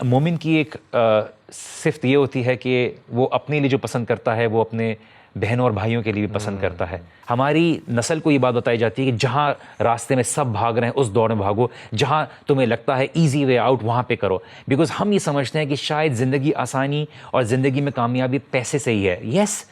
مومن کی ایک صفت یہ ہوتی ہے کہ وہ اپنے لیے جو پسند کرتا ہے وہ اپنے بہنوں اور بھائیوں کے لیے بھی پسند کرتا ہے. ہماری نسل کو یہ بات بتائی جاتی ہے کہ جہاں راستے میں سب بھاگ رہے ہیں اس دوڑ میں بھاگو, جہاں تمہیں لگتا ہے ایزی وے آؤٹ وہاں پہ کرو, بیکاز ہم یہ سمجھتے ہیں کہ شاید زندگی آسانی اور زندگی میں کامیابی پیسے سے ہی ہے. یس,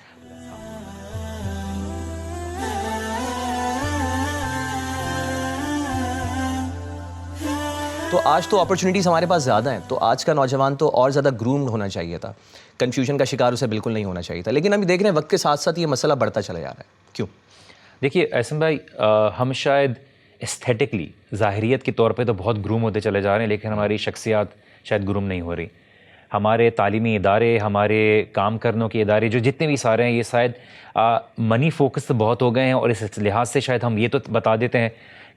تو آج تو اپرچونیٹیز ہمارے پاس زیادہ ہیں, تو آج کا نوجوان تو اور زیادہ گرومڈ ہونا چاہیے تھا, کنفیوژن کا شکار اسے بالکل نہیں ہونا چاہیے تھا. لیکن ابھی دیکھ رہے ہیں وقت کے ساتھ ساتھ یہ مسئلہ بڑھتا چلا جا رہا ہے. کیوں؟ دیکھیے احسن بھائی, ہم شاید استھیٹکلی ظاہریت کے طور پہ تو بہت گروم ہوتے چلے جا رہے ہیں, لیکن ہماری شخصیات شاید گروم نہیں ہو رہی. ہمارے تعلیمی ادارے, ہمارے کام کرنے کے ادارے جو جتنے بھی سارے ہیں, یہ شاید منی فوکس تو بہت ہو گئے ہیں, اور اس لحاظ سے شاید ہم یہ تو بتا دیتے ہیں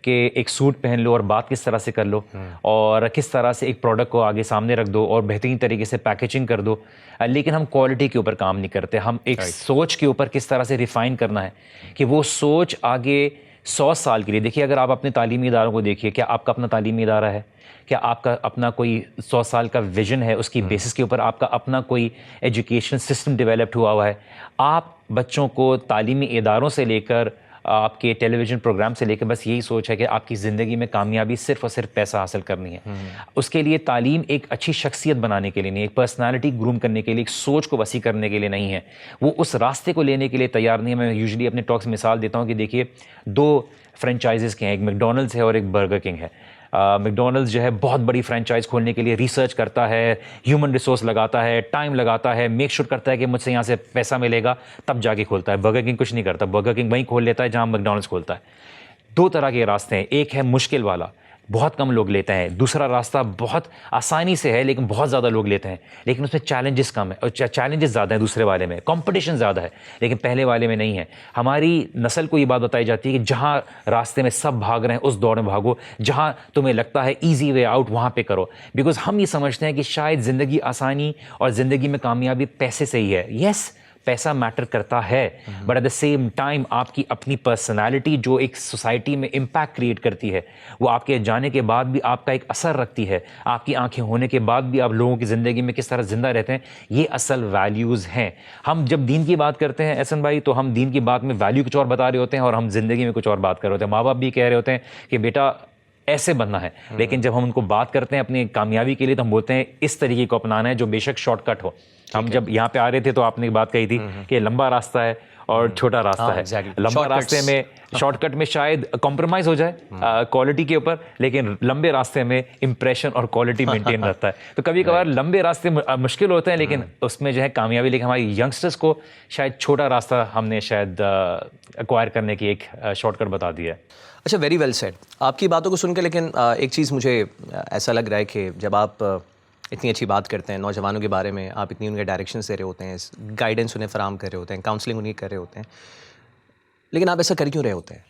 کہ ایک سوٹ پہن لو اور بات کس طرح سے کر لو, اور کس طرح سے ایک پروڈکٹ کو آگے سامنے رکھ دو اور بہترین طریقے سے پیکیجنگ کر دو, لیکن ہم کوالٹی کے اوپر کام نہیں کرتے. ہم ایک سوچ کے اوپر کس طرح سے ریفائن کرنا ہے کہ وہ سوچ آگے 100 سال کے لیے. دیکھیے اگر آپ اپنے تعلیمی اداروں کو دیکھیے, کیا آپ کا اپنا تعلیمی ادارہ ہے؟ کیا آپ کا اپنا کوئی 100 سال کا ویژن ہے؟ اس کی بیسس کے اوپر آپ کا اپنا کوئی ایجوکیشن سسٹم ڈیولپڈ ہوا ہے؟ آپ بچوں کو تعلیمی اداروں سے لے کر آپ کے ٹیلی ویژن پروگرام سے لے کے بس یہی سوچ ہے کہ آپ کی زندگی میں کامیابی صرف اور صرف پیسہ حاصل کرنی ہے. اس کے لیے تعلیم ایک اچھی شخصیت بنانے کے لیے نہیں, ایک پرسنالٹی گروم کرنے کے لیے, ایک سوچ کو وسیع کرنے کے لیے نہیں ہے. وہ اس راستے کو لینے کے لیے تیار نہیں ہے. میں یوزلی اپنے ٹاکس مثال دیتا ہوں کہ دیکھیے 2 فرینچائزز کے ہیں, ایک میکڈونلڈس ہے اور ایک برگر کنگ ہے. میکڈونلڈز جو ہے بہت بڑی فرینچائز کھولنے کے لیے ریسرچ کرتا ہے, ہیومن ریسورس لگاتا ہے, ٹائم لگاتا ہے, میک شور کرتا ہے کہ مجھ سے یہاں سے پیسہ ملے گا, تب جا کے کھولتا ہے. برگر کنگ کچھ نہیں کرتا, برگر کنگ وہیں کھول لیتا ہے جہاں میکڈونلڈز کھولتا ہے. 2 طرح کے راستے ہیں, ایک ہے مشکل والا, بہت کم لوگ لیتے ہیں. دوسرا راستہ بہت آسانی سے ہے لیکن بہت زیادہ لوگ لیتے ہیں, لیکن اس میں چیلنجز کم ہے, اور چیلنجز زیادہ ہیں دوسرے والے میں, کمپٹیشن زیادہ ہے, لیکن پہلے والے میں نہیں ہے. ہماری نسل کو یہ بات بتائی جاتی ہے کہ جہاں راستے میں سب بھاگ رہے ہیں اس دوڑ میں بھاگو, جہاں تمہیں لگتا ہے ایزی وے آؤٹ وہاں پہ کرو, بیکاز ہم یہ سمجھتے ہیں کہ شاید زندگی آسانی اور زندگی میں کامیابی پیسے سے ہی ہے. یس, پیسہ میٹر کرتا ہے, but at the same time آپ کی اپنی پرسنالٹی جو ایک سوسائٹی میں امپیکٹ کریٹ کرتی ہے, وہ آپ کے جانے کے بعد بھی آپ کا ایک اثر رکھتی ہے, آپ کی آنکھیں ہونے کے بعد بھی آپ لوگوں کی زندگی میں کس طرح زندہ رہتے ہیں, یہ اصل ویلیوز ہیں. ہم جب دین کی بات کرتے ہیں احسن بھائی, تو ہم دین کی بات میں ویلیو کچھ اور بتا رہے ہوتے ہیں اور ہم زندگی میں کچھ اور بات کر رہے ہوتے ہیں. ماں باپ بھی کہہ رہے ہوتے ہیں کہ بیٹا ایسے بننا ہے, لیکن جب ہم ان کو بات کرتے ہیں اپنی کامیابی کے لیے تو ہم بولتے ہیں اس طریقے کو اپنانا ہے جو بے شک شارٹ کٹ ہو. ہم جب یہاں پہ آ رہے تھے تو آپ نے بات کہی تھی کہ لمبا راستہ ہے اور چھوٹا راستہ ہے. لمبا راستے میں شارٹ کٹ میں شاید کمپرومائز ہو جائے کوالٹی کے اوپر, لیکن لمبے راستے میں امپریشن اور کوالٹی مینٹین رہتا ہے. تو کبھی کبھار لمبے راستے مشکل ہوتے ہیں لیکن اس میں جو ہے کامیابی, لیکن ہماری ینگسٹرس کو شاید چھوٹا راستہ ہم نے شاید ایکوائر کرنے کی ایک شارٹ کٹ بتا دیا ہے. اچھا, ویری ویل سیڈ آپ کی باتوں کو سن کے. لیکن ایک چیز مجھے ایسا لگ رہا ہے کہ جب آپ اتنی اچھی بات کرتے ہیں نوجوانوں کے بارے میں, آپ اتنی ان کے ڈائریکشنس دے رہے ہوتے ہیں, گائیڈنس انہیں فراہم کر رہے ہوتے ہیں, کاؤنسلنگ انہیں کر رہے ہوتے ہیں, لیکن آپ ایسا کر کیوں رہے ہوتے ہیں؟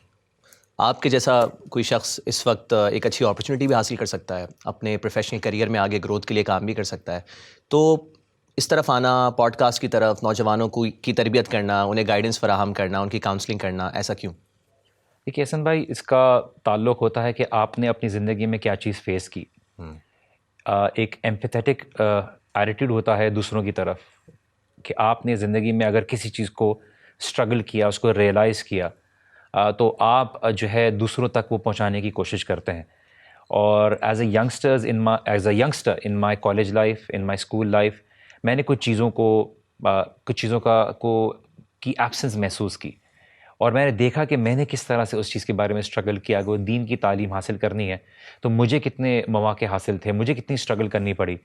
آپ کے جیسا کوئی شخص اس وقت ایک اچھی اپرچونیٹی بھی حاصل کر سکتا ہے, اپنے پروفیشنل کیریئر میں آگے گروتھ کے لیے کام بھی کر سکتا ہے. تو اس طرف آنا, پوڈ کاسٹ کی طرف, نوجوانوں کی تربیت کرنا, انہیں گائیڈنس فراہم کرنا, ان کی کاؤنسلنگ کرنا, ایسا کیوں؟ دیکھیے احسن بھائی, اس کا تعلق ہوتا ہے کہ آپ نے اپنی زندگی میں کیا چیز فیس کی. ایک ایمپیتھیٹک ایٹیٹیوڈ ہوتا ہے دوسروں کی طرف, کہ آپ نے زندگی میں اگر کسی چیز کو اسٹرگل کیا, اس کو ریئلائز کیا, تو آپ جو ہے دوسروں تک وہ پہنچانے کی کوشش کرتے ہیں. اور as a youngster in my college life, in my school life, میں نے کچھ چیزوں کی ایبسنس محسوس کی, اور میں نے دیکھا کہ میں نے کس طرح سے اس چیز کے بارے میں اسٹرگل کیا. اگر دین کی تعلیم حاصل کرنی ہے تو مجھے کتنے مواقع حاصل تھے, مجھے کتنی اسٹرگل کرنی پڑی.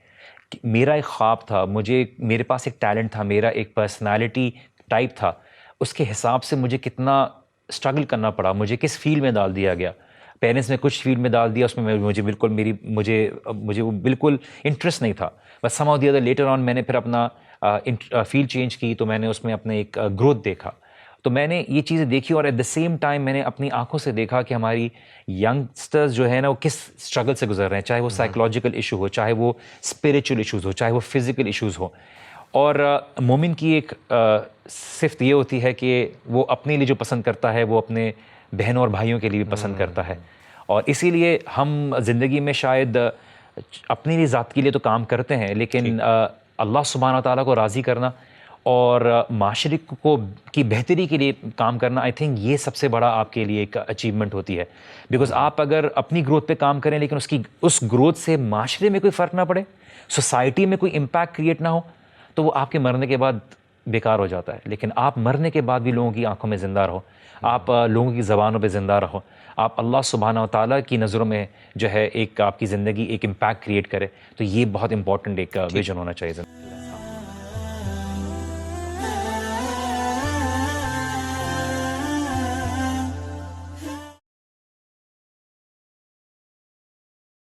میرا ایک خواب تھا, میرے پاس ایک ٹیلنٹ تھا, میرا ایک پرسنالٹی ٹائپ تھا, اس کے حساب سے مجھے کتنا اسٹرگل کرنا پڑا, مجھے کس فیلڈ میں ڈال دیا گیا. پیرنٹس نے کچھ فیلڈ میں ڈال دیا, اس میں مجھے وہ بالکل انٹرسٹ نہیں تھا, بس some how the other later on میں نے پھر اپنا فیلڈ چینج کی, تو میں نے اس میں اپنے ایک گروتھ دیکھا. تو میں نے یہ چیزیں دیکھی, اور ایٹ دا سیم ٹائم میں نے اپنی آنکھوں سے دیکھا کہ ہماری ینگسٹرز جو ہے نا وہ کس اسٹرگل سے گزر رہے ہیں, چاہے وہ سائیکولوجیکل ایشو ہو, چاہے وہ اسپریچول ایشوز ہو, چاہے وہ فزیکل ایشوز ہو. اور مومن کی ایک صفت یہ ہوتی ہے کہ وہ اپنے لیے جو پسند کرتا ہے وہ اپنے بہنوں اور بھائیوں کے لیے بھی پسند کرتا ہے. اور اسی لیے ہم زندگی میں شاید اپنی بھی ذات کے لیے تو کام کرتے ہیں، لیکن اللہ سبحانہ تعالیٰ کو راضی کرنا اور معاشرے کو کی بہتری کے لیے کام کرنا، آئی تھنک یہ سب سے بڑا آپ کے لیے ایک اچیومنٹ ہوتی ہے. بیکاز آپ اگر اپنی گروتھ پہ کام کریں لیکن اس گروتھ سے معاشرے میں کوئی فرق نہ پڑے، سوسائٹی میں کوئی امپیکٹ کریٹ نہ ہو، تو وہ آپ کے مرنے کے بعد بیکار ہو جاتا ہے. لیکن آپ مرنے کے بعد بھی لوگوں کی آنکھوں میں زندہ رہو، آپ لوگوں کی زبانوں پہ زندہ رہو، آپ اللہ سبحانہ و تعالیٰ کی نظروں میں جو ہے ایک آپ کی زندگی ایک امپیکٹ کریٹ کرے، تو یہ بہت امپورٹنٹ ایک ویژن ہونا چاہیے زندگی.